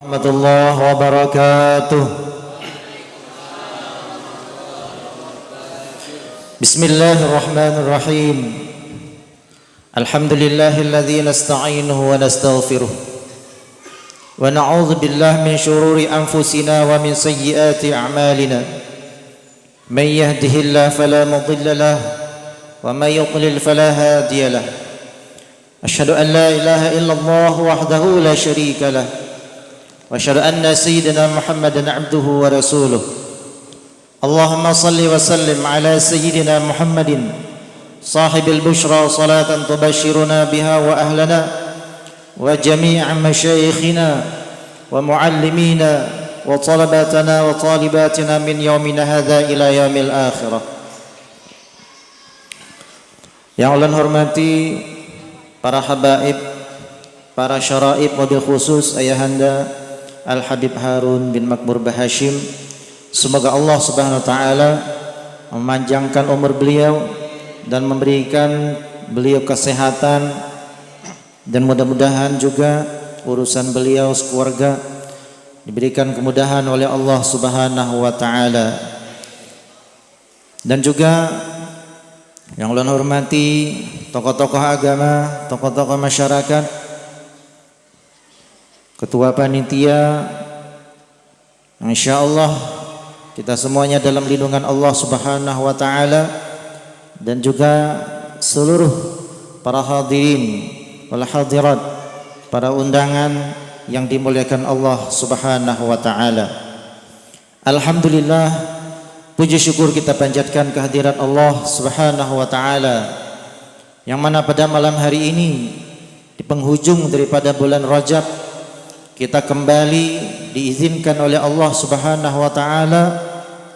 Warahmatullahi wabarakatuh. Bismillahirrahmanirrahim. Alhamdulillahilladzi nasta'inuhu wa nastaghfiruh wa na'udzu billahi min shururi anfusina wa min sayyiati a'malina. Man yahdihillahu fala mudilla lahu wa man yudlil fala hadiya lahu. Asyhadu an la ilaha illallah wahdahu la syarika lahu. وأشهد أن سيدنا محمدا عبده ورسوله اللهم صل وسلم على سيدنا محمد صاحب البشرى صلاة تبشرنا بها وأهلنا وجميع مشايخنا ومعلمينا وطلباتنا وطالباتنا من يومنا هذا إلى يوم الآخرة. Yang Allah hormati para habaib, para syaraib, wabil khusus ayahanda Al-Habib Harun bin Makmur Bahashim. Semoga Allah Subhanahu wa taala memanjangkan umur beliau dan memberikan beliau kesehatan, dan mudah-mudahan juga urusan beliau sekeluarga diberikan kemudahan oleh Allah Subhanahu wa taala. Dan juga yang Allah hormati tokoh-tokoh agama, tokoh-tokoh masyarakat, ketua panitia, insyaallah kita semuanya dalam lindungan Allah Subhanahu wa taala, dan juga seluruh para hadirin wal hadirat, para undangan yang dimuliakan Allah Subhanahu wa taala. Alhamdulillah, puji syukur kita panjatkan kehadirat Allah Subhanahu wa taala, yang mana pada malam hari ini di penghujung daripada bulan Rajab kita kembali diizinkan oleh Allah Subhanahu wa taala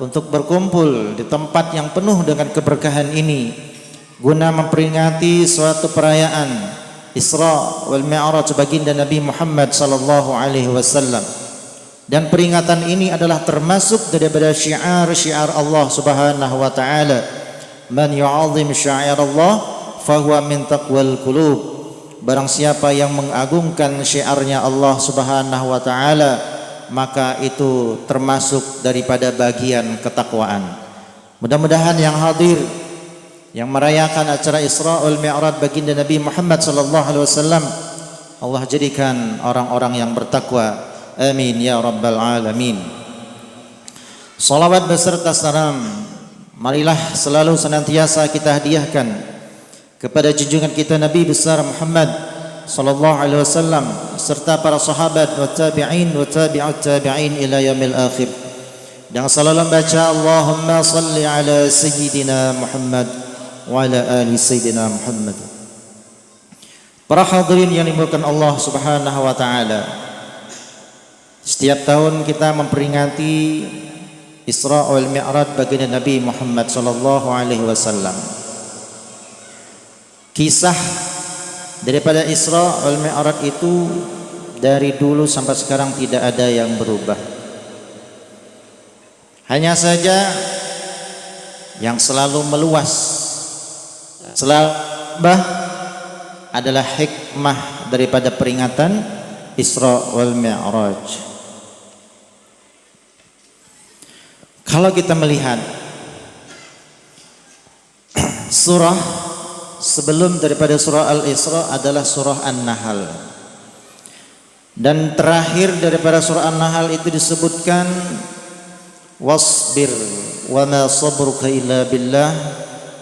untuk berkumpul di tempat yang penuh dengan keberkahan ini guna memperingati suatu perayaan Isra wal Mi'raj baginda Nabi Muhammad sallallahu alaihi wasallam. Dan peringatan ini adalah termasuk daripada syiar-syiar Allah Subhanahu wa taala. Man yu'azzim syiarallah fahuwa min taqwal qulub. Barang siapa yang mengagungkan syiarnya Allah Subhanahu wa taala, maka itu termasuk daripada bagian ketakwaan. Mudah-mudahan yang hadir yang merayakan acara Isra wal Mi'raj baginda Nabi Muhammad sallallahu alaihi wasallam, Allah jadikan orang-orang yang bertakwa. Amin ya rabbal alamin. Salawat beserta salam marilah selalu senantiasa kita hadiahkan kepada junjungan kita Nabi besar Muhammad sallallahu alaihi wasallam serta para sahabat wa tabi'in wa tabi'ut tabi'in ila yaumil akhir. Dan selalu membaca Allahumma salli ala sayyidina Muhammad wa ala ali sayyidina Muhammad. Para hadirin yang dimuliakan Allah Subhanahu wa taala, setiap tahun kita memperingati Isra wal Mi'raj baginda Nabi Muhammad sallallahu alaihi wasallam. Kisah daripada Isra wal Mi'raj itu dari dulu sampai sekarang tidak ada yang berubah. Hanya saja yang selalu meluas, selalu adalah hikmah daripada peringatan Isra wal Mi'raj. Kalau kita melihat surah sebelum daripada surah Al-Isra adalah surah An-Nahl, dan terakhir daripada surah An-Nahl itu disebutkan wasbir wa ma sabruka illa billah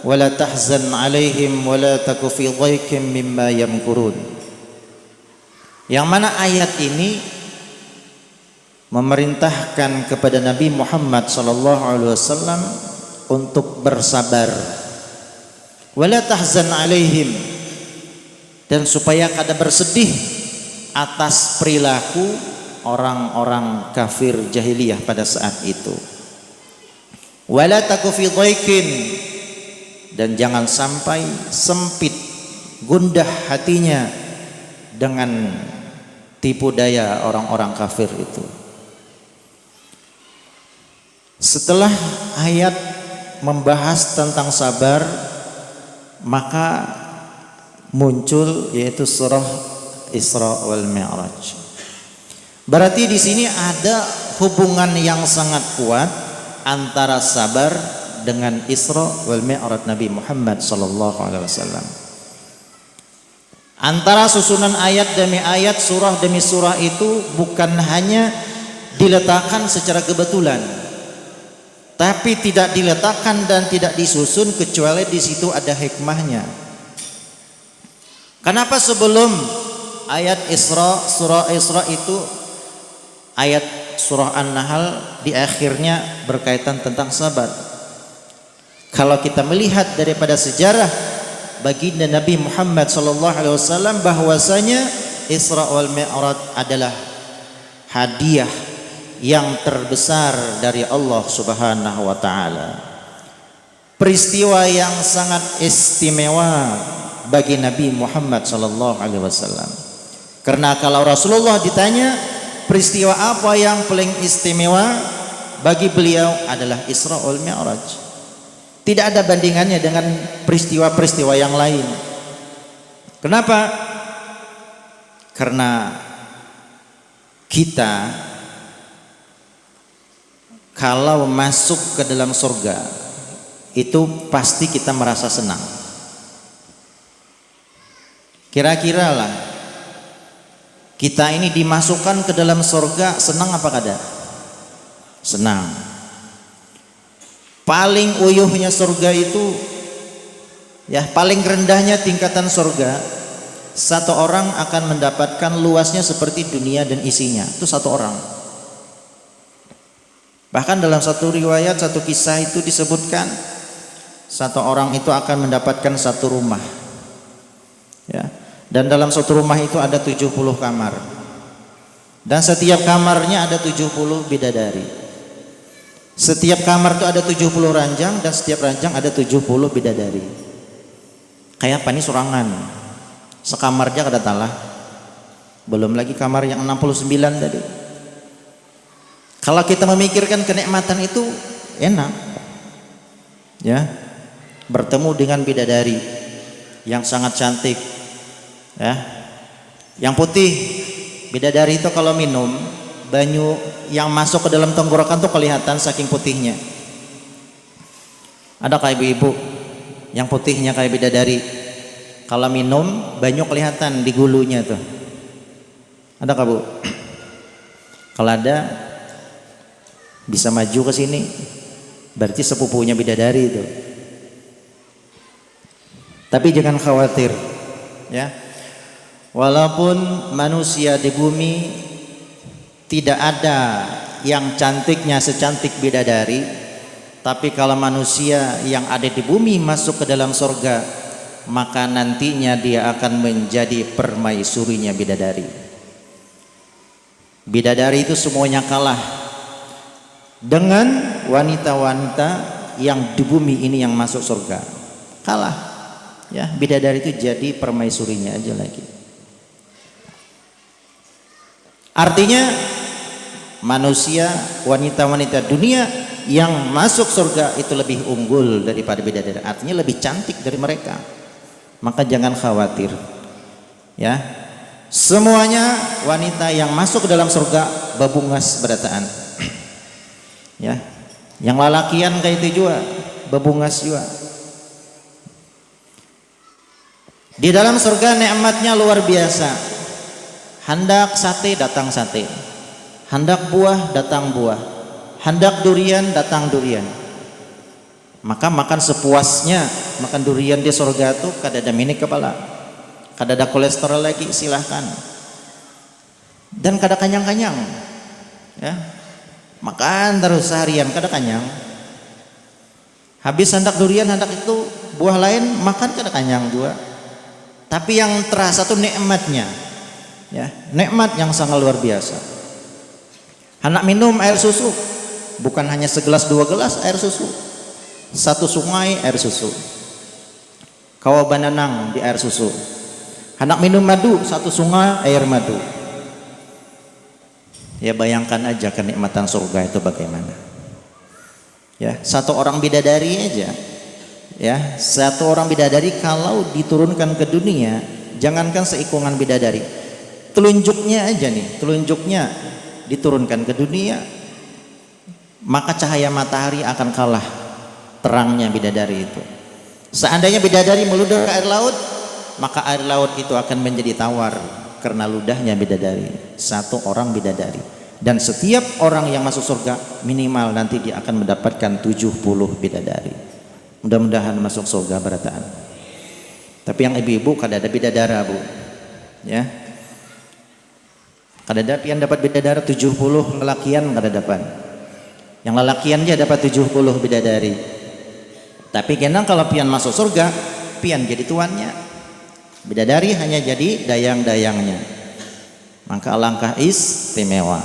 wa la tahzan alaihim wa la taku fi dhaikim mimma yamkurun. Yang mana ayat ini memerintahkan kepada Nabi Muhammad sallallahu alaihi wasallam untuk bersabar, wala tahzan alaihim, dan supaya kada bersedih atas perilaku orang-orang kafir jahiliyah pada saat itu. Wala taku fi dhaikin, dan jangan sampai sempit gundah hatinya dengan tipu daya orang-orang kafir itu. Setelah ayat membahas tentang sabar, maka muncul yaitu surah Isra wal Mi'raj. Berarti di sini ada hubungan yang sangat kuat antara sabar dengan Isra wal Mi'raj Nabi Muhammad sallallahu alaihi wasallam. Antara susunan ayat demi ayat, surah demi surah itu bukan hanya diletakkan secara kebetulan, tapi tidak diletakkan dan tidak disusun kecuali di situ ada hikmahnya. Kenapa sebelum ayat Isra, surah Isra itu ayat surah An-Nahl di akhirnya berkaitan tentang sabar? Kalau kita melihat daripada sejarah baginda Nabi Muhammad sallallahu alaihi wasallam, bahwasanya Isra wal Mi'raj adalah hadiah yang terbesar dari Allah Subhanahu wa taala. Peristiwa yang sangat istimewa bagi Nabi Muhammad sallallahu alaihi wasallam. Karena kalau Rasulullah ditanya peristiwa apa yang paling istimewa, bagi beliau adalah Isra wal Mi'raj. Tidak ada bandingannya dengan peristiwa-peristiwa yang lain. Kenapa? Karena kita kalau masuk ke dalam surga itu pasti kita merasa senang. Kira-kira lah, kita ini dimasukkan ke dalam surga, senang apa kada? Senang. Paling uyuhnya surga itu, ya paling rendahnya tingkatan surga, satu orang akan mendapatkan luasnya seperti dunia dan isinya. Itu satu orang. Bahkan dalam satu riwayat, satu kisah itu disebutkan satu orang itu akan mendapatkan satu rumah, ya. Dan dalam satu rumah itu ada 70 kamar, dan setiap kamarnya ada 70 bidadari. Setiap kamar itu ada 70 ranjang, dan setiap ranjang ada 70 bidadari. Kayak apa nih surangan? Sekamarnya kada talah. Belum lagi kamar yang 69 tadi. Kalau kita memikirkan kenikmatan itu enak, ya, bertemu dengan bidadari yang sangat cantik, ya, yang putih. Bidadari itu kalau minum, banyu yang masuk ke dalam tenggorokan tuh kelihatan saking putihnya. Ada kayak ibu-ibu yang putihnya kayak bidadari, kalau minum banyu kelihatan di gulunya tuh. Ada kah bu? Kalau ada bisa maju ke sini, berarti sepupunya bidadari itu. Tapi jangan khawatir, ya. Walaupun manusia di bumi tidak ada yang cantiknya secantik bidadari, tapi kalau manusia yang ada di bumi masuk ke dalam surga, maka nantinya dia akan menjadi permaisurinya bidadari. Bidadari itu semuanya kalah dengan wanita-wanita yang di bumi ini yang masuk surga. Kalah, ya. Bidadari itu jadi permaisurinya aja lagi. Artinya manusia, wanita-wanita dunia yang masuk surga itu lebih unggul daripada bidadari, artinya lebih cantik dari mereka. Maka jangan khawatir, ya. Semuanya wanita yang masuk ke dalam surga babungas berataan, ya. Yang lalakian kayak itu juga babungas juga. Di dalam surga nikmatnya luar biasa. Hendak sate datang sate, hendak buah datang buah, hendak durian datang durian. Maka makan sepuasnya, makan durian di surga tuh kada ada minik kepala, kada ada kolesterol lagi, silahkan. Dan kada kanyang-kanyang, ya. Makan terus seharian kada kanyang. Habis hendak durian, hendak itu buah lain, makan kada kanyang juga. Tapi yang terasa tuh nikmatnya, ya, nikmat yang sangat luar biasa. Hendak minum air susu, bukan hanya segelas dua gelas air susu, satu sungai air susu. Kawa bananang di air susu. Hendak minum madu, satu sungai air madu. Ya bayangkan aja kenikmatan surga itu bagaimana. Ya, satu orang bidadari aja, ya, satu orang bidadari kalau diturunkan ke dunia, jangankan seikungan bidadari, telunjuknya aja nih, telunjuknya diturunkan ke dunia, maka cahaya matahari akan kalah terangnya bidadari itu. Seandainya bidadari meludah ke air laut, maka air laut itu akan menjadi tawar karena ludahnya bidadari. Satu orang bidadari, dan setiap orang yang masuk surga minimal nanti dia akan mendapatkan 70 bidadari. Mudah-mudahan masuk surga berataan. Tapi yang ibu-ibu kada ada bidadara, Bu. Ya. Kada ada pian dapat bidadara 70, lelakian kada dapat. Yang lelakian dia dapat 70 bidadari. Tapi kenang kalau pian masuk surga, pian jadi tuannya. Bidadari hanya jadi dayang-dayangnya. Maka alangkah istimewa.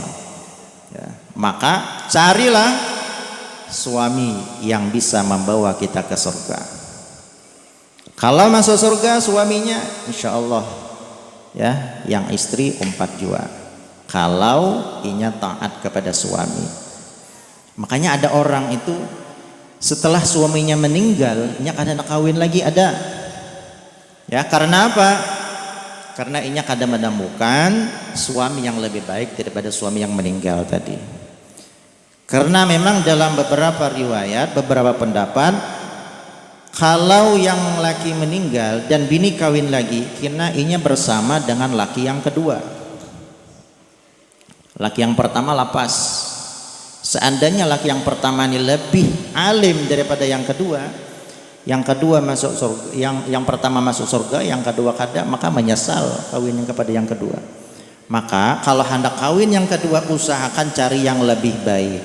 Ya. Maka carilah suami yang bisa membawa kita ke surga. Kalau masuk surga suaminya, insya Allah ya, yang istri 4 jua. Kalau inya taat kepada suami. Makanya ada orang itu setelah suaminya meninggal, inya kada nak kawin lagi ada. Ya, karena apa? Karena inya kada menemukan suami yang lebih baik daripada suami yang meninggal tadi. Karena memang dalam beberapa riwayat, beberapa pendapat, kalau yang laki meninggal dan bini kawin lagi, kena inya bersama dengan laki yang kedua. Laki yang pertama lapas. Seandainya laki yang pertama ini lebih alim daripada yang kedua masuk surga, yang pertama masuk surga, yang kedua kada, maka menyesal kawin yang kepada yang kedua. Maka kalau hendak kawin yang kedua, usahakan cari yang lebih baik,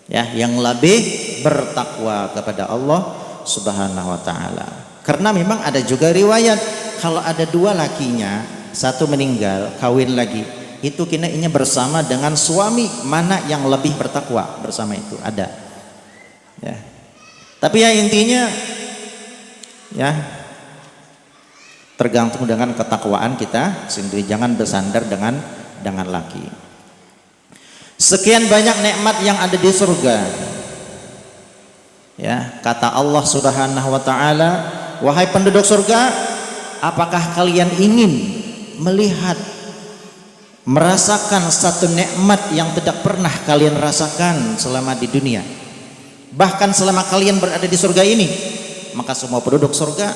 ya, yang lebih bertakwa kepada Allah Subhanahu wa ta'ala. Karena memang ada juga riwayat kalau ada 2 lakinya, satu meninggal kawin lagi, itu kena inya bersama dengan suami mana yang lebih bertakwa, bersama itu ada ya. Tapi ya intinya ya tergantung dengan ketakwaan kita sendiri, jangan bersandar dengan laki. Sekian banyak nikmat yang ada di surga. Ya, kata Allah Subhanahu wa taala, wahai penduduk surga, apakah kalian ingin melihat, merasakan satu nikmat yang tidak pernah kalian rasakan selama di dunia, bahkan selama kalian berada di surga ini? Maka semua penduduk surga,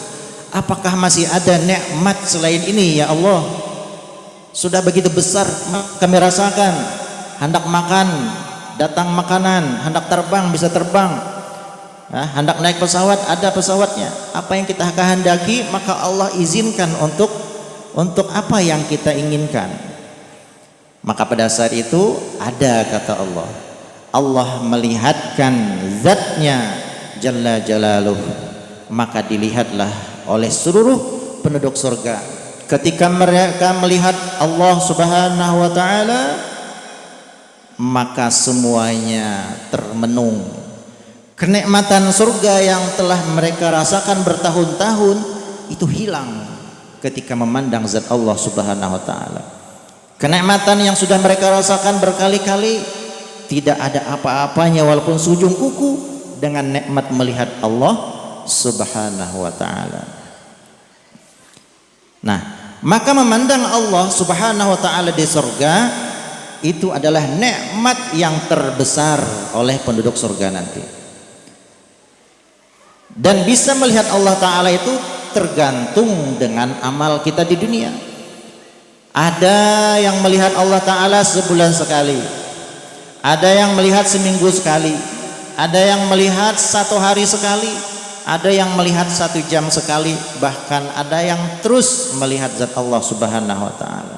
apakah masih ada nikmat selain ini ya Allah? Sudah begitu besar kami rasakan, hendak makan datang makanan, hendak terbang bisa terbang, hendak naik pesawat ada pesawatnya. Apa yang kita kehendaki maka Allah izinkan untuk apa yang kita inginkan. Maka pada saat itu ada kata Allah, Allah melihatkan zatnya Jalla Jalaluh, maka dilihatlah oleh seluruh penduduk surga. Ketika mereka melihat Allah Subhanahu wa ta'ala, maka semuanya termenung. Kenikmatan surga yang telah mereka rasakan bertahun-tahun itu hilang ketika memandang zat Allah Subhanahu wa ta'ala. Kenikmatan yang sudah mereka rasakan berkali-kali tidak ada apa-apanya walaupun seujung kuku dengan nikmat melihat Allah Subhanahu wa ta'ala. Nah, maka memandang Allah Subhanahu wa ta'ala di surga itu adalah nikmat yang terbesar oleh penduduk surga nanti. Dan bisa melihat Allah ta'ala itu tergantung dengan amal kita di dunia. Ada yang melihat Allah ta'ala sebulan sekali, ada yang melihat seminggu sekali, ada yang melihat 1 hari sekali, ada yang melihat 1 jam sekali, bahkan ada yang terus melihat zat Allah Subhanahu wa ta'ala.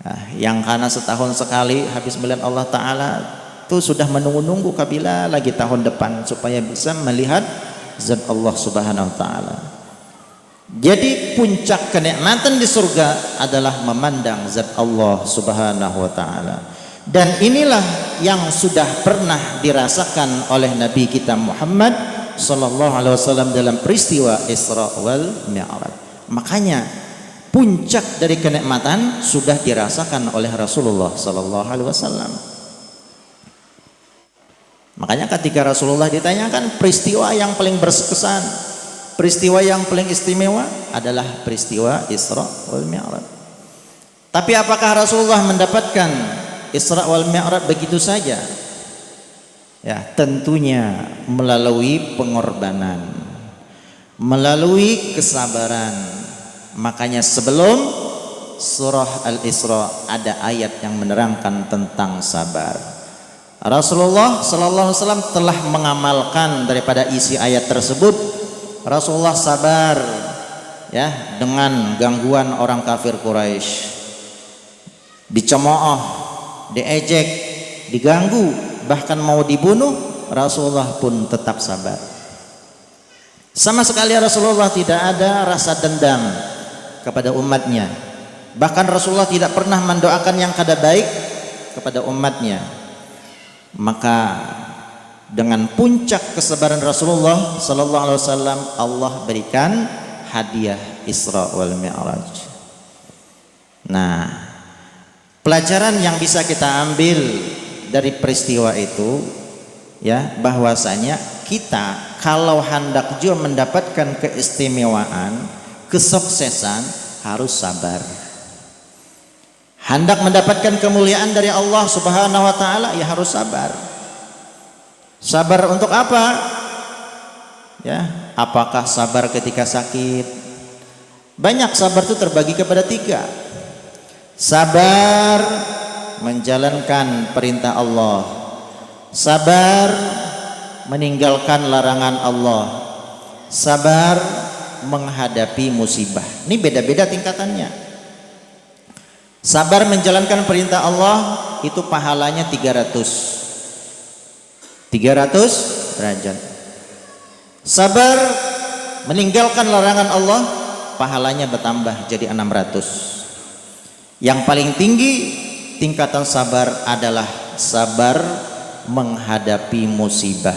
Nah, yang karena setahun sekali habis melihat Allah ta'ala itu sudah menunggu-nunggu kabila lagi tahun depan supaya bisa melihat zat Allah Subhanahu wa ta'ala. Jadi puncak kenikmatan di surga adalah memandang zat Allah Subhanahu wa ta'ala. Dan inilah yang sudah pernah dirasakan oleh Nabi kita Muhammad sallallahu alaihi wasallam dalam peristiwa Isra wal Mi'raj. Makanya puncak dari kenikmatan sudah dirasakan oleh Rasulullah sallallahu alaihi wasallam. Makanya ketika Rasulullah ditanyakan peristiwa yang paling berkesan, peristiwa yang paling istimewa adalah peristiwa Isra wal Mi'raj. Tapi apakah Rasulullah mendapatkan Isra wal Mi'raj begitu saja? Ya, tentunya melalui pengorbanan, melalui kesabaran. Makanya sebelum surah Al-Isra ada ayat yang menerangkan tentang sabar. Rasulullah sallallahu alaihi wasallam telah mengamalkan daripada isi ayat tersebut. Rasulullah sabar ya dengan gangguan orang kafir Quraisy. Dicemooh, diejek, diganggu, bahkan mau dibunuh, Rasulullah pun tetap sabar. Sama sekali Rasulullah tidak ada rasa dendam kepada umatnya. Bahkan Rasulullah tidak pernah mendoakan yang kada baik kepada umatnya. Maka dengan puncak kesabaran Rasulullah sallallahu alaihi wasallam, Allah berikan hadiah Isra wal Mi'raj. Nah, pelajaran yang bisa kita ambil dari peristiwa itu ya, bahwasanya kita kalau hendak juga mendapatkan keistimewaan, kesuksesan, harus sabar. Hendak mendapatkan kemuliaan dari Allah Subhanahu wa taala, ya harus sabar. Sabar untuk apa? Ya, apakah sabar ketika sakit? Banyak sabar itu terbagi kepada 3. Sabar menjalankan perintah Allah, sabar meninggalkan larangan Allah, sabar menghadapi musibah. Ini beda-beda tingkatannya. Sabar menjalankan perintah Allah itu pahalanya 300 derajat. Sabar meninggalkan larangan Allah pahalanya bertambah jadi 600. Yang paling tinggi tingkatan sabar adalah sabar menghadapi musibah,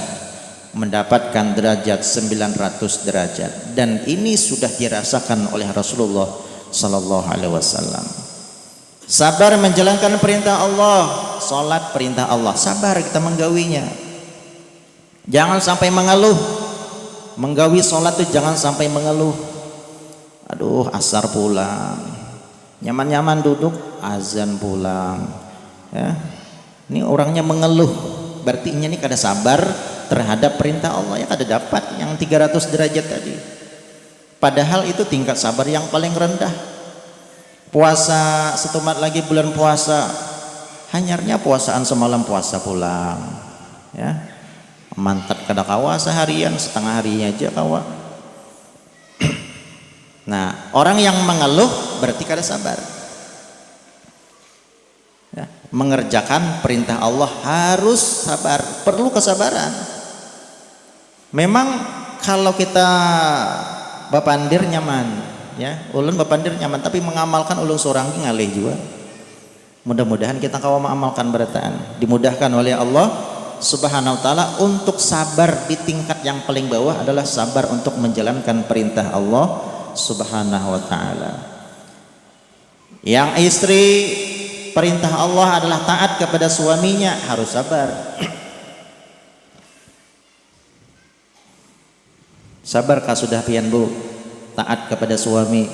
mendapatkan derajat 900 derajat, dan ini sudah dirasakan oleh Rasulullah sallallahu alaihi wasallam. Sabar menjalankan perintah Allah, salat perintah Allah, sabar kita menggawinya. Jangan sampai mengeluh. Menggawi salat itu jangan sampai mengeluh. Aduh, asar pulang. Nyaman-nyaman duduk, azan pulang. Ya. Ini orangnya mengeluh. Berarti ini kada sabar terhadap perintah Allah, ya kada dapat yang 300 derajat tadi. Padahal itu tingkat sabar yang paling rendah. Puasa setumat lagi bulan puasa, hanyarnya puasaan semalam puasa pulang. Ya. Mantap kada kawa seharian, setengah harinya aja kawa. Nah, orang yang mengeluh berarti kada sabar. Ya, mengerjakan perintah Allah harus sabar, perlu kesabaran. Memang kalau kita bapandir nyaman, ya, ulun bapandir nyaman, tapi mengamalkan ulun seorang ngalih juga. Mudah-mudahan kita kawa mengamalkan berataan, dimudahkan oleh Allah Subhanahu wa taala. Untuk sabar di tingkat yang paling bawah adalah sabar untuk menjalankan perintah Allah Subhanahu wa taala. Yang istri, perintah Allah adalah taat kepada suaminya, harus sabar. Sabarkah sudah pian Bu taat kepada suami?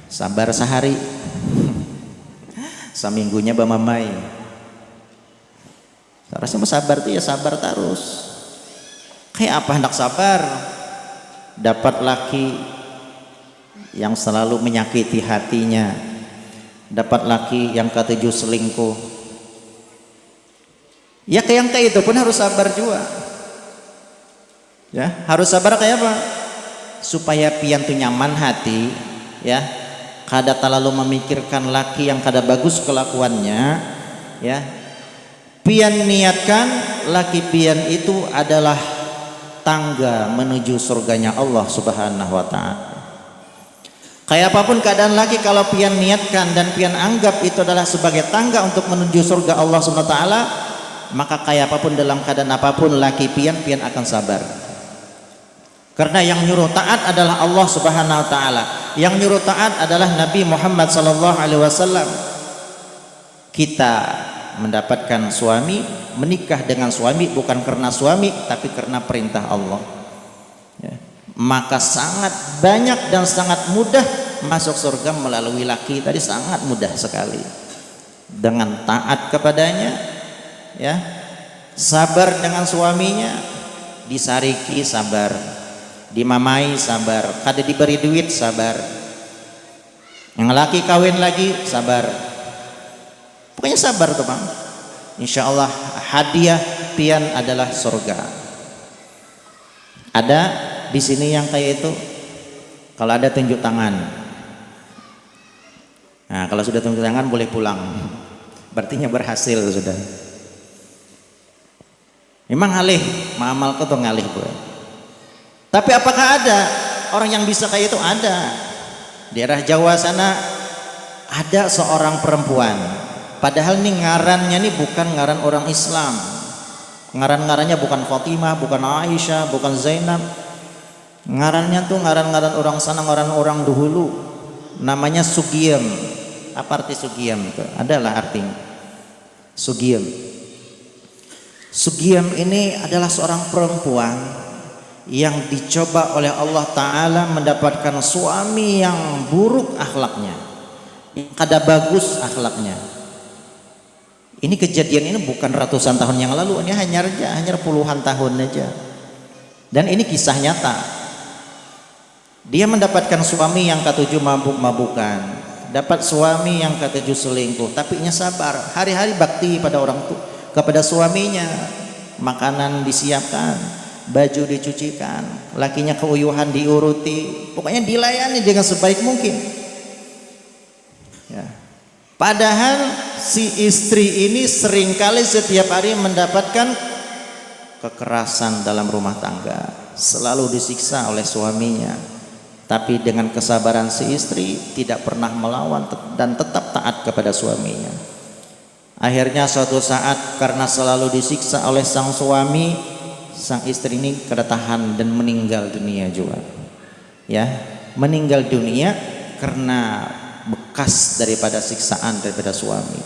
Sabar sehari. Seminggunya bamamai. Rasanya sabar tuh ya sabar terus. Kayak apa hendak sabar? Dapat laki yang selalu menyakiti hatinya, dapat laki yang ketujuh selingkuh, ya kayak itu pun harus sabar juga. Ya, harus sabar kayak apa? Supaya pian tuh nyaman hati, ya, kada terlalu memikirkan laki yang kada bagus kelakuannya, ya. Pian niatkan laki pian itu adalah tangga menuju surganya Allah Subhanahu wa taala. Kayak apapun keadaan laki, kalau pian niatkan dan pian anggap itu adalah sebagai tangga untuk menuju surga Allah Subhanahu wa taala, maka kayak apapun dalam keadaan apapun laki pian akan sabar. Karena yang nyuruh taat adalah Allah Subhanahu wa taala. Yang nyuruh taat adalah Nabi Muhammad sallallahu alaihi wasallam. Kita mendapatkan suami, menikah dengan suami bukan karena suami tapi karena perintah Allah, ya. Maka sangat banyak dan sangat mudah masuk surga melalui laki tadi sangat mudah sekali. Dengan taat kepadanya, ya, sabar dengan suaminya, disariki sabar, dimamai sabar, kada diberi duit sabar, yang laki kawin lagi sabar, pokoknya sabar tuh bang. Insya Allah hadiah pian adalah surga. Ada di sini yang kayak itu? Kalau ada tunjuk tangan. Nah, kalau sudah tunjuk tangan boleh pulang. Berartinya berhasil sudah. Memang ngalih, maamal tuh ngalih gue. Tapi apakah ada orang yang bisa kayak itu? Ada. Daerah Jawa sana ada seorang perempuan. Padahal nih ngarannya nih bukan ngaran orang Islam. Ngaran-ngarannya bukan Fatimah, bukan Aisyah, bukan Zainab. Ngarannya tuh ngaran-ngaran orang sana, ngaran orang dahulu. Namanya Sugiem. Apa arti Sugiem itu? Adalah artinya Sugiem. Sugiem ini adalah seorang perempuan yang dicoba oleh Allah Ta'ala mendapatkan suami yang buruk akhlaknya, yang kada bagus akhlaknya. Ini kejadian ini bukan ratusan tahun yang lalu, ini hanya puluhan tahun aja. Dan ini kisah nyata. Dia mendapatkan suami yang ketujuh mabuk-mabukan, dapat suami yang ketujuh selingkuh, tapi nya sabar, hari-hari bakti pada orang tua, kepada suaminya, makanan disiapkan, baju dicucikan, lakinya keuyuhan diuruti, pokoknya dilayani dengan sebaik mungkin. Ya. Padahal si istri ini seringkali setiap hari mendapatkan kekerasan dalam rumah tangga, selalu disiksa oleh suaminya. Tapi dengan kesabaran si istri tidak pernah melawan dan tetap taat kepada suaminya. Akhirnya suatu saat karena selalu disiksa oleh sang suami, sang istri ini kada tahan dan meninggal dunia juga. Ya, meninggal dunia karena bekas daripada siksaan daripada suami.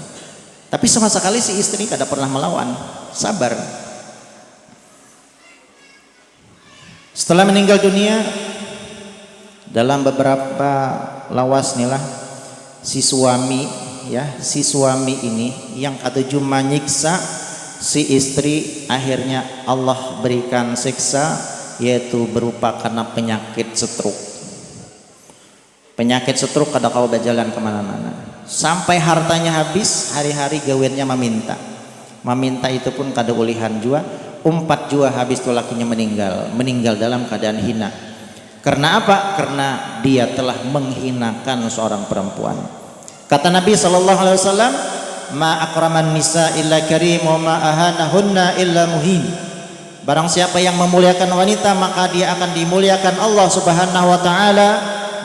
Tapi sama sekali si istri kada pernah melawan, sabar. Setelah meninggal dunia, dalam beberapa lawas nih lah, si suami ini yang ketujuh menyiksa si istri, akhirnya Allah berikan siksa, yaitu berupa karena penyakit stroke. Penyakit stroke kada kau berjalan kemana-mana, sampai hartanya habis, hari-hari gawennya meminta itu pun kada ulihan jua, 4 jua habis tuh lakinya meninggal dalam keadaan hina. Karena apa? Karena dia telah menghinakan seorang perempuan. Kata Nabi SAW, ma akraman nisa illa karim wa ma ahanahunna illa muhin. Barang siapa yang memuliakan wanita, maka dia akan dimuliakan Allah Subhanahu wa taala,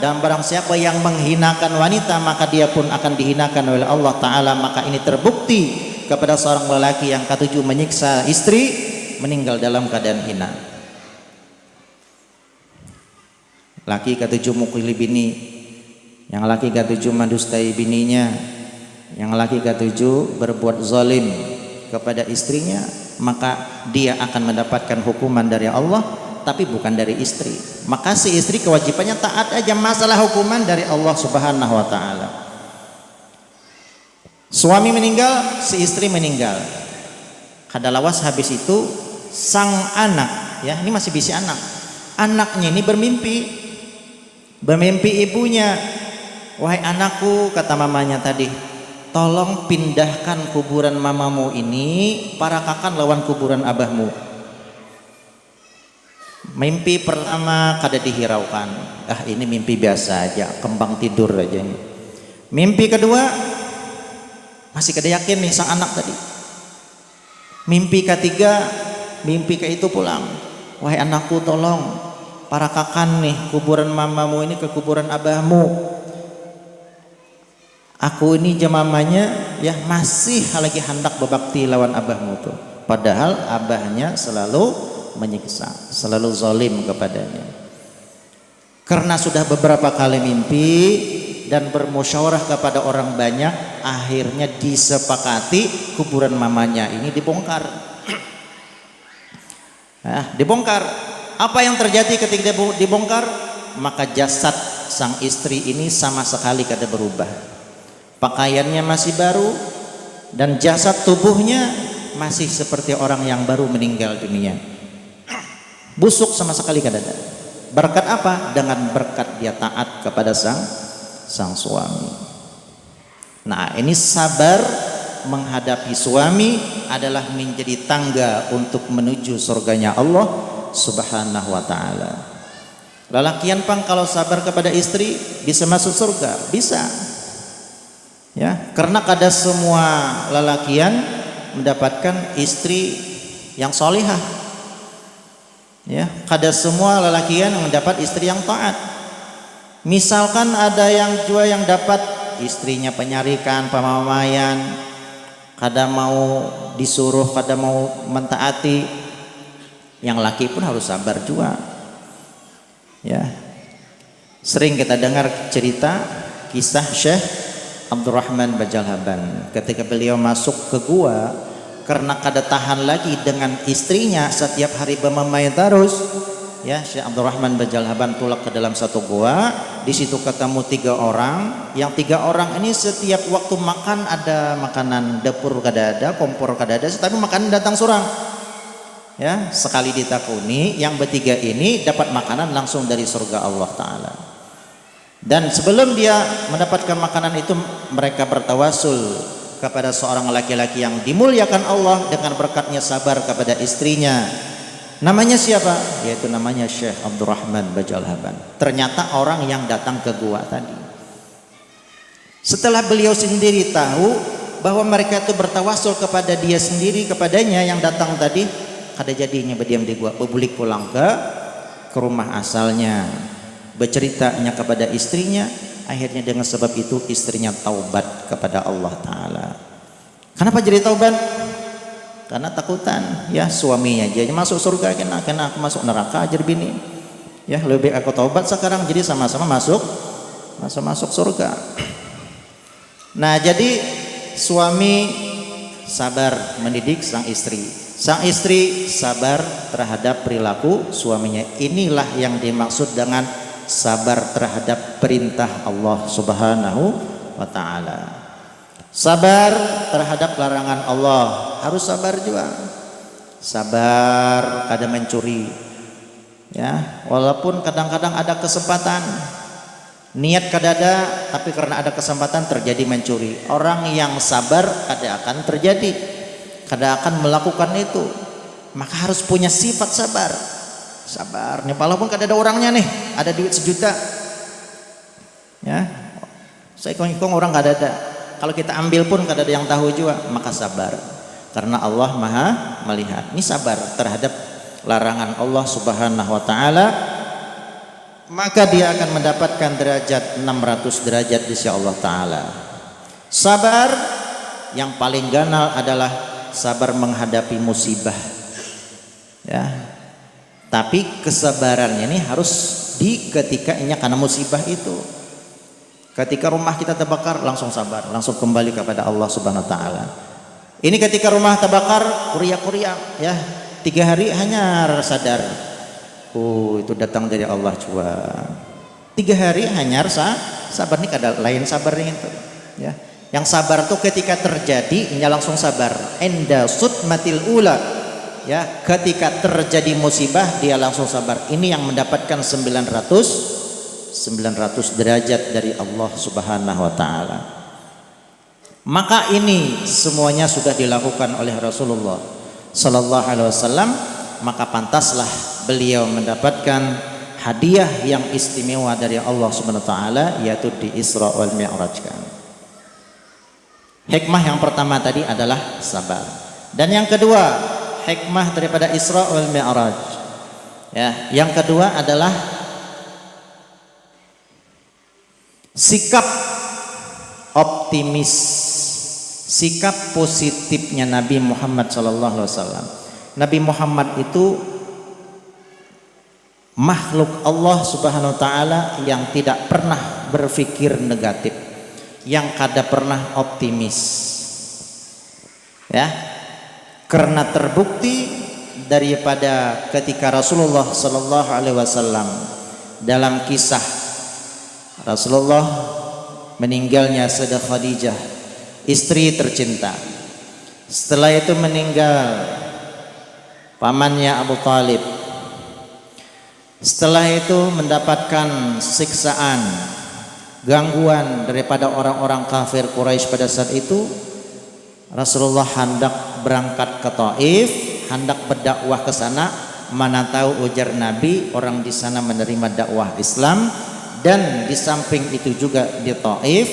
dan barang siapa yang menghinakan wanita, maka dia pun akan dihinakan oleh Allah Ta'ala. Maka ini terbukti kepada seorang lelaki yang ketujuh menyiksa istri, meninggal dalam keadaan hina. Laki ketujuh mukili bini, yang laki ketujuh mendustai bininya, yang laki ketujuh berbuat zalim kepada istrinya, maka dia akan mendapatkan hukuman dari Allah, tapi bukan dari istri. Maka si istri kewajibannya taat aja, masalah hukuman dari Allah Subhanahu wa taala. Suami meninggal, si istri meninggal. Kadalawas habis itu sang anak, ya ini masih bisi anak. Anaknya ini bermimpi ibunya, wahai anakku, kata mamanya tadi, tolong pindahkan kuburan mamamu ini, parakakan lawan kuburan abahmu. Mimpi pertama kada dihiraukan, ini mimpi biasa aja, kembang tidur aja ini. Mimpi kedua masih kada yakin nih sang anak tadi. Mimpi ketiga, mimpi ke itu pulang, wahai anakku, tolong parakakan nih kuburan mamamu ini ke kuburan abahmu. Aku ini jamamanya ya masih lagi hendak berbakti lawan abahmu tuh, padahal abahnya selalu menyiksa, selalu zalim kepadanya. Karena sudah beberapa kali mimpi dan bermusyawarah kepada orang banyak, akhirnya disepakati kuburan mamanya ini dibongkar. Dibongkar. Apa yang terjadi ketika dibongkar? Maka jasad sang istri ini sama sekali kada berubah. Pakaiannya masih baru dan jasad tubuhnya masih seperti orang yang baru meninggal dunia. Busuk sama sekali kada ada. Berkat apa? Dengan berkat dia taat kepada sang suami. Nah, ini sabar menghadapi suami adalah menjadi tangga untuk menuju surganya Allah Subhanahu wa taala. Lelakian pang kalau sabar kepada istri bisa masuk surga, bisa. Ya, karena kada semua lelakian mendapatkan istri yang solihah. Ya, kada semua lelakian yang mendapat istri yang taat. Misalkan ada yang juga yang dapat istrinya penyarikan, pamamayan, kada mau disuruh, kada mau mentaati, yang laki pun harus sabar juga. Ya, sering kita dengar cerita kisah Syekh Abdurrahman Bajalhaban ketika beliau masuk ke gua karena kada tahan lagi dengan istrinya setiap hari bermain terus. Ya, Syekh Abdurrahman Bajalhaban tulak ke dalam satu gua, di situ ketemu 3 orang. Yang 3 orang ini setiap waktu makan ada makanan, dapur kada ada, kompor kada ada, tapi makanan datang surang. Ya, sekali ditakuni, yang bertiga ini dapat makanan langsung dari surga Allah Ta'ala. Dan sebelum dia mendapatkan makanan itu, mereka bertawasul kepada seorang laki-laki yang dimuliakan Allah dengan berkatnya sabar kepada istrinya. Namanya siapa? Yaitu namanya Syekh Abdurrahman Bajalhaban. Ternyata orang yang datang ke gua tadi. Setelah beliau sendiri tahu bahwa mereka itu bertawasul kepada dia sendiri, kepadanya yang datang tadi, kada jadinya berdiam di gua, berbulik pulang ke rumah asalnya, berceritanya kepada istrinya. Akhirnya dengan sebab itu istrinya taubat kepada Allah Ta'ala. Kenapa jadi taubat? Karena takutan, ya, suaminya aja masuk surga, kena aku masuk neraka ajar bini. Ya, lebih aku taubat sekarang jadi sama-sama masuk surga. Nah, jadi suami sabar mendidik sang istri. Sang istri sabar terhadap perilaku suaminya. Inilah yang dimaksud dengan sabar terhadap perintah Allah Subhanahu wa taala. Sabar terhadap larangan Allah, harus sabar juga. Sabar kada mencuri. Ya, walaupun kadang-kadang ada kesempatan, niat kada ada, tapi karena ada kesempatan terjadi mencuri. Orang yang sabar kada akan terjadi, kada akan melakukan itu. Maka harus punya sifat sabar. Sabar nih, walaupun kada ada orangnya nih, ada duit 1 juta. Ya, saya kong orang kada ada. Kalau kita ambil pun kada ada yang tahu juga, maka sabar. Karena Allah Maha melihat. Ini sabar terhadap larangan Allah Subhanahu wa taala, maka dia akan mendapatkan derajat 600 derajat di sisi Allah Ta'ala. Sabar yang paling ganal adalah sabar menghadapi musibah, ya. Tapi kesabarannya ini harus di ketikanya karena musibah itu. Ketika rumah kita terbakar langsung sabar, langsung kembali kepada Allah Subhanahu wa taala. Ini ketika rumah terbakar kuriak-kuriak, ya, 3 hari hanya sadar. Oh, itu datang dari Allah juga. 3 hari hanya sabar, nih kada lain sabarnya itu, ya. Yang sabar tuh ketika terjadi ini langsung sabar. Enda sutmatil ula, ya, ketika terjadi musibah dia langsung sabar. Ini yang mendapatkan 900 derajat dari Allah Subhanahu wa taala. Maka ini semuanya sudah dilakukan oleh Rasulullah sallallahu alaihi wasallam, maka pantaslah beliau mendapatkan hadiah yang istimewa dari Allah Subhanahu wa taala, yaitu di Isra wal Mi'raj. Hikmah yang pertama tadi adalah sabar. Dan yang kedua, hikmah daripada Isra wal Mi'raj, ya, yang kedua adalah sikap optimis, sikap positifnya Nabi Muhammad SAW. Nabi Muhammad itu makhluk Allah Subhanahu wa taala yang tidak pernah berpikir negatif, yang kada pernah optimis, ya. Karena terbukti daripada ketika Rasulullah SAW dalam kisah Rasulullah meninggalnya Sayyidah Khadijah, istri tercinta. Setelah itu meninggal pamannya Abu Talib. Setelah itu mendapatkan siksaan, gangguan daripada orang-orang kafir Quraisy pada saat itu. Rasulullah hendak berangkat ke Taif, hendak berdakwah ke sana. Mana tahu ujar Nabi, orang di sana menerima dakwah Islam, dan di samping itu juga di Taif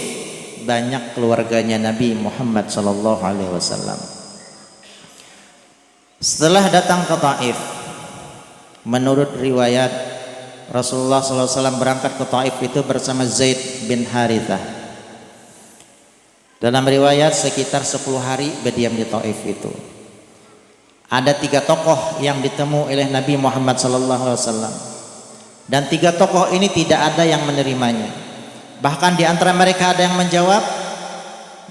banyak keluarganya Nabi Muhammad sallallahu alaihi wasallam. Setelah datang ke Taif, menurut riwayat Rasulullah sallallahu alaihi wasallam berangkat ke Taif itu bersama Zaid bin Harithah. Dalam riwayat sekitar 10 hari berdiam di Taif itu. Ada 3 tokoh yang ditemu oleh Nabi Muhammad sallallahu alaihi wasallam. Dan 3 tokoh ini tidak ada yang menerimanya. Bahkan di antara mereka ada yang menjawab,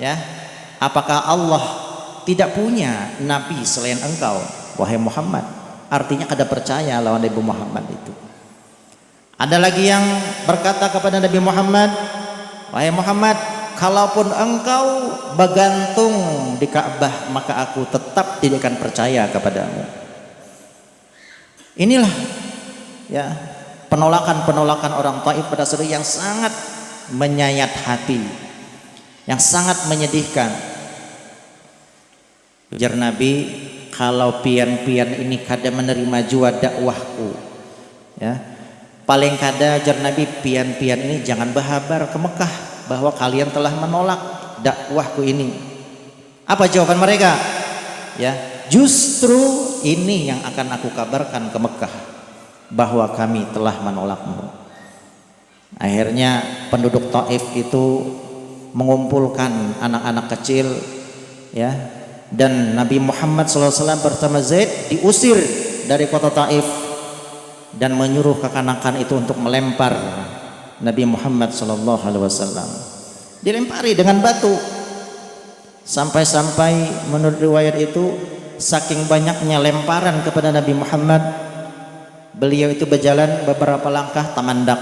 ya, apakah Allah tidak punya nabi selain engkau, wahai Muhammad? Artinya kada percaya lawan Nabi Muhammad itu. Ada lagi yang berkata kepada Nabi Muhammad, wahai Muhammad, kalaupun engkau bergantung di Ka'bah, maka aku tetap tidak akan percaya kepadamu. Inilah, ya, penolakan-penolakan orang Taif pada saat yang sangat menyayat hati, yang sangat menyedihkan. Ujar Nabi, kalau pian-pian ini kada menerima jua dakwahku, ya, paling kada, ujar Nabi, pian-pian ini jangan berhabar ke Mekah bahwa kalian telah menolak dakwahku ini. Apa jawaban mereka? Ya, justru ini yang akan aku kabarkan ke Mekah, bahwa kami telah menolakmu. Akhirnya penduduk Taif itu mengumpulkan anak-anak kecil, ya, dan Nabi Muhammad SAW bersama Zaid diusir dari kota Taif dan menyuruh kekanakan itu untuk melempar Nabi Muhammad SAW. Dilempari dengan batu, sampai-sampai menurut riwayat itu saking banyaknya lemparan kepada Nabi Muhammad, beliau itu berjalan beberapa langkah tamandak,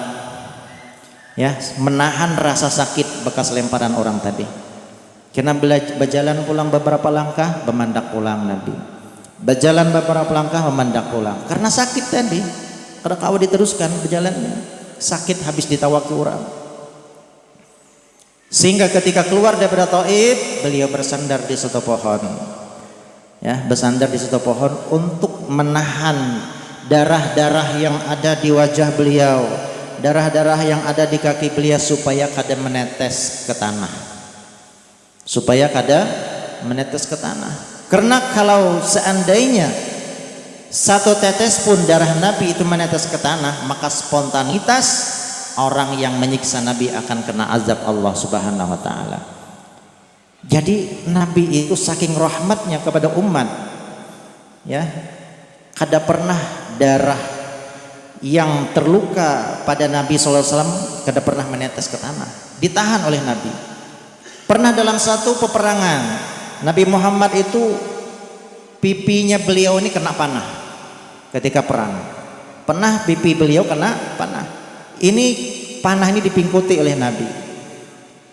ya, menahan rasa sakit bekas lemparan orang tadi. Karena berjalan pulang beberapa langkah, memandak pulang Nabi. Berjalan beberapa langkah, memandak pulang. Karena sakit tadi, karena kau diteruskan berjalannya, sakit habis ditawaki orang. Sehingga ketika keluar daripada Taif, beliau bersandar di suatu pohon, ya, bersandar di suatu pohon untuk menahan darah-darah yang ada di wajah beliau, darah-darah yang ada di kaki beliau, supaya kada menetes ke tanah, supaya kada menetes ke tanah. Karena kalau seandainya satu tetes pun darah Nabi itu menetes ke tanah, maka spontanitas orang yang menyiksa Nabi akan kena azab Allah Subhanahu wa taala. Jadi Nabi itu saking rahmatnya kepada umat, ya, kada pernah darah yang terluka pada Nabi SAW kada pernah menetes ke tanah, ditahan oleh Nabi. Pernah dalam satu peperangan Nabi Muhammad itu pipinya beliau ini kena panah ketika perang. Pernah pipi beliau kena panah. Ini panah ini dipingkuti oleh Nabi.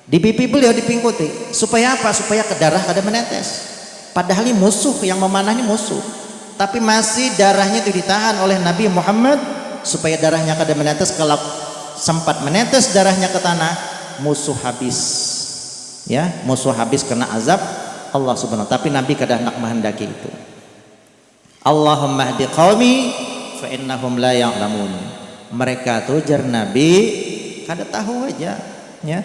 Di pipi beliau dipingkuti. Supaya apa? Supaya ke darah kada menetes. Padahal ini musuh yang memanah, ini musuh. Tapi masih darahnya itu ditahan oleh Nabi Muhammad supaya darahnya kada menetes. Kalau sempat menetes darahnya ke tanah, musuh habis. Ya, musuh habis kena azab Allah Subhanahu wa taala. Tapi Nabi kada hendak menghendaki itu. Allahumma hdi qaumi fa innahum la ya'lamun. Mereka tuh jar Nabi kada tahu aja, ya.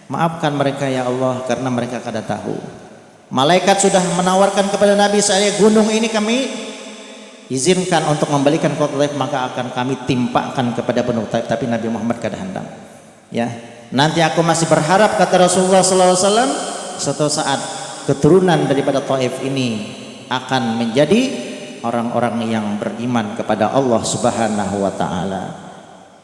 Maafkan mereka ya Allah karena mereka kada tahu. Malaikat sudah menawarkan kepada Nabi, saya gunung ini kami izinkan untuk membalikan kota Taif, maka akan kami timpakan kepada penduduk Taif, tapi Nabi Muhammad kada hendak. Ya, nanti aku masih berharap, kata Rasulullah SAW, suatu saat keturunan daripada Taif ini akan menjadi orang-orang yang beriman kepada Allah Subhanahu wa taala.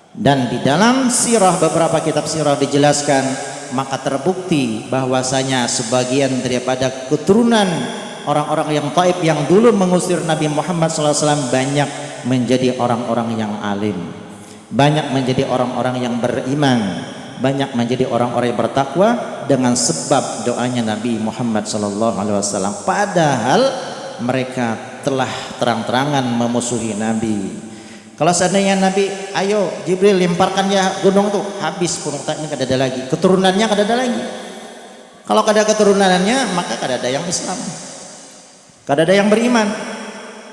Dan di dalam sirah, beberapa kitab sirah dijelaskan, maka terbukti bahwasanya sebagian daripada keturunan orang-orang yang Taif yang dulu mengusir Nabi Muhammad SAW banyak menjadi orang-orang yang alim, banyak menjadi orang-orang yang beriman, banyak menjadi orang-orang yang bertakwa dengan sebab doanya Nabi Muhammad sallallahu alaihi wasallam. Padahal mereka telah terang-terangan memusuhi Nabi. Kalau seandainya Nabi, ayo Jibril lemparkan ya gunung tuh, habis pengikutnya kada ada lagi, keturunannya kada ada lagi. Kalau kada keturunannya maka kada ada yang Islam, kada ada yang beriman.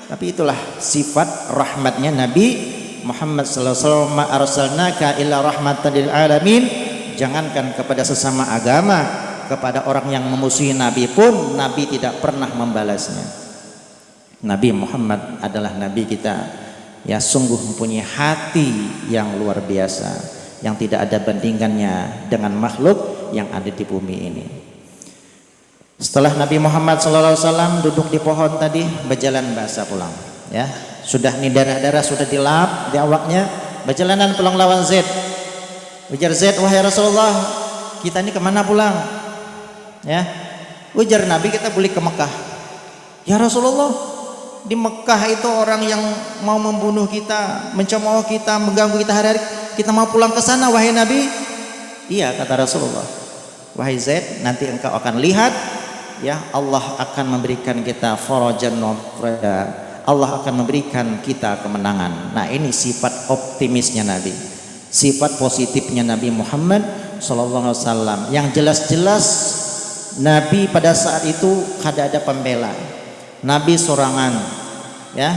Tapi itulah sifat rahmatnya Nabi Muhammad sallallahu alaihi wasallam, ma arsalnaka illa rahmatan lil alamin. Jangankan kepada sesama agama, kepada orang yang memusuhi Nabi pun Nabi tidak pernah membalasnya. Nabi Muhammad adalah Nabi kita, ya sungguh mempunyai hati yang luar biasa, yang tidak ada bandingannya dengan makhluk yang ada di bumi ini. Setelah Nabi Muhammad SAW duduk di pohon tadi, berjalan bahasa pulang, ya sudah nih darah-darah sudah dilap di awaknya, berjalanan pulang lawan Zaid. Ujar Zaid, wahai Rasulullah, kita ini kemana pulang? Ya, ujar Nabi, kita boleh ke Mekah. Ya Rasulullah, di Mekah itu orang yang mau membunuh kita, mencemooh kita, mengganggu kita hari-hari. Kita mau pulang ke sana, wahai Nabi. Iya, kata Rasulullah. Wahai Zaid, nanti engkau akan lihat, ya Allah akan memberikan kita farajan wa farja. Allah akan memberikan kita kemenangan. Nah, ini sifat optimisnya Nabi, sifat positifnya Nabi Muhammad sallallahu alaihi wasallam. Yang jelas-jelas Nabi pada saat itu kada ada pembela. Nabi sorangan, ya.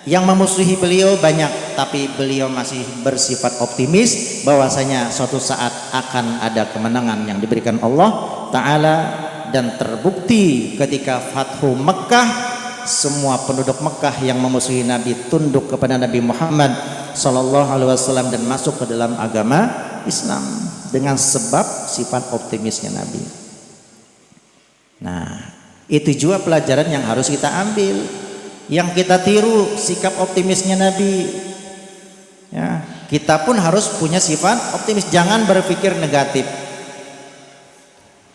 Yang memusuhi beliau banyak, tapi beliau masih bersifat optimis bahwasanya suatu saat akan ada kemenangan yang diberikan Allah Ta'ala. Dan terbukti ketika Fathu Mekah, semua penduduk Mekah yang memusuhi Nabi tunduk kepada Nabi Muhammad sallallahu alaihi wasallam dan masuk ke dalam agama Islam dengan sebab sifat optimisnya Nabi. Nah, itu juga pelajaran yang harus kita ambil, yang kita tiru sikap optimisnya Nabi. Ya, kita pun harus punya sifat optimis, jangan berpikir negatif.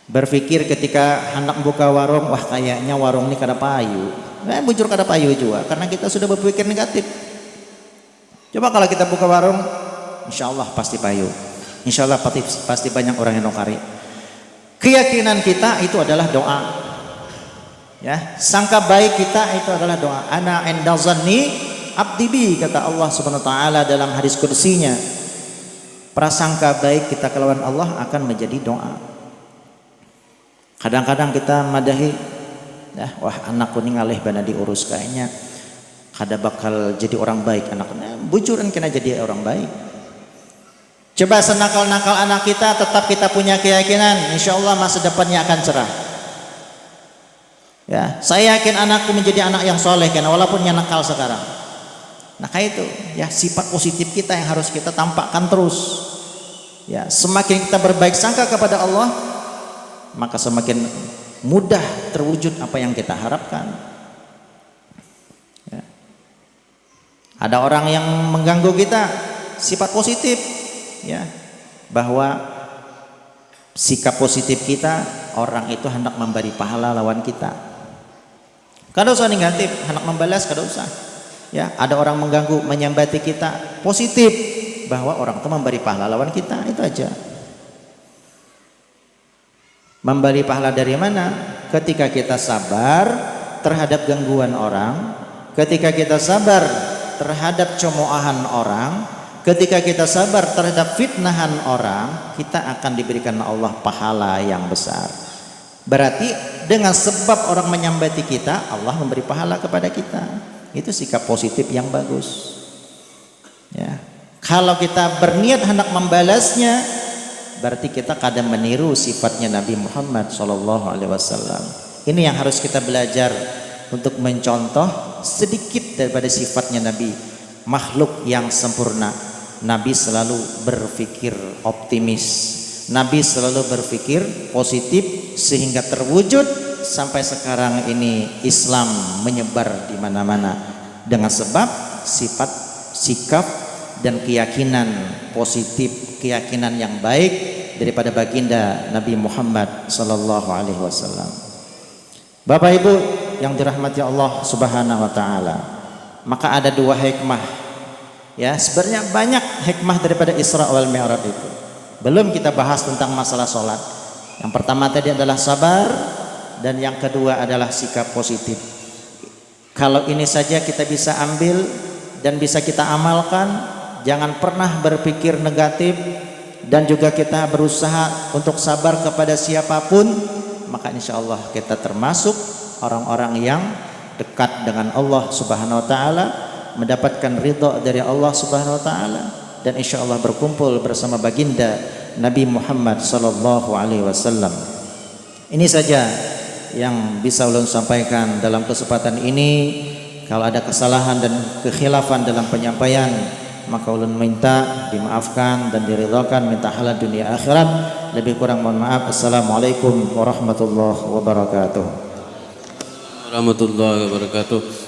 Berpikir ketika hendak buka warung, wah kayaknya warung ini kada payu. Bujur kada payu juga karena kita sudah berpikir negatif. Coba kalau kita buka warung, insya Allah pasti payu, insya Allah pasti banyak orang yang nukari. Keyakinan kita itu adalah doa, ya sangka baik kita itu adalah doa. Ana inda zanni abdi bi, kata Allah subhanahu wa ta'ala dalam hadis kursinya. Prasangka baik kita kelawan Allah akan menjadi doa. Kadang-kadang kita madahi, ya, wah anakku ini ngalih bana diurus, kayaknya kada bakal jadi orang baik anaknya. Bujuran kena jadi orang baik. Coba senakal-nakal anak kita, tetap kita punya keyakinan, insya Allah masa depannya akan cerah. Ya, saya yakin anakku menjadi anak yang soleh, karena walaupun yang nakal sekarang. Nah kayak itu, ya sifat positif kita yang harus kita tampakkan terus. Ya, semakin kita berbaik sangka kepada Allah, maka semakin mudah terwujud apa yang kita harapkan. Ya. Ada orang yang mengganggu kita, sifat positif, ya, bahwa sikap positif kita, orang itu hendak memberi pahala lawan kita. Kada usah negatif, hendak membalas kada usah. Ya, ada orang mengganggu, menyambati kita, positif, bahwa orang itu memberi pahala lawan kita, itu aja. Memberi pahala dari mana? Ketika kita sabar terhadap gangguan orang, ketika kita sabar terhadap cemoohan orang, ketika kita sabar terhadap fitnahan orang, kita akan diberikan Allah pahala yang besar. Berarti dengan sebab orang menyambati kita, Allah memberi pahala kepada kita. Itu sikap positif yang bagus. Ya. Kalau kita berniat hendak membalasnya, berarti kita kadang meniru sifatnya Nabi Muhammad SAW. Ini yang harus kita belajar untuk mencontoh sedikit daripada sifatnya Nabi, makhluk yang sempurna. Nabi selalu berpikir optimis, Nabi selalu berpikir positif, sehingga terwujud sampai sekarang ini Islam menyebar di mana-mana dengan sebab sifat, sikap dan keyakinan positif, keyakinan yang baik daripada baginda Nabi Muhammad sallallahu alaihi wasallam. Bapak Ibu yang dirahmati Allah Subhanahu wa taala, maka ada dua hikmah. Ya, sebenarnya banyak hikmah daripada Isra wal Mi'raj itu. Belum kita bahas tentang masalah sholat. Yang pertama tadi adalah sabar, dan yang kedua adalah sikap positif. Kalau ini saja kita bisa ambil dan bisa kita amalkan, jangan pernah berpikir negatif, dan juga kita berusaha untuk sabar kepada siapapun, maka insya Allah kita termasuk orang-orang yang dekat dengan Allah Subhanahu wa taala, mendapatkan ridha dari Allah Subhanahu wa taala, dan insya Allah berkumpul bersama baginda Nabi Muhammad sallallahu alaihi wasallam. Ini saja yang bisa ulun sampaikan dalam kesempatan ini. Kalau ada kesalahan dan kekhilafan dalam penyampaian, maka ulun minta dimaafkan dan diridhakan, minta halal dunia akhirat. Lebih kurang mohon maaf. Assalamualaikum warahmatullahi wabarakatuh. Warahmatullahi wabarakatuh.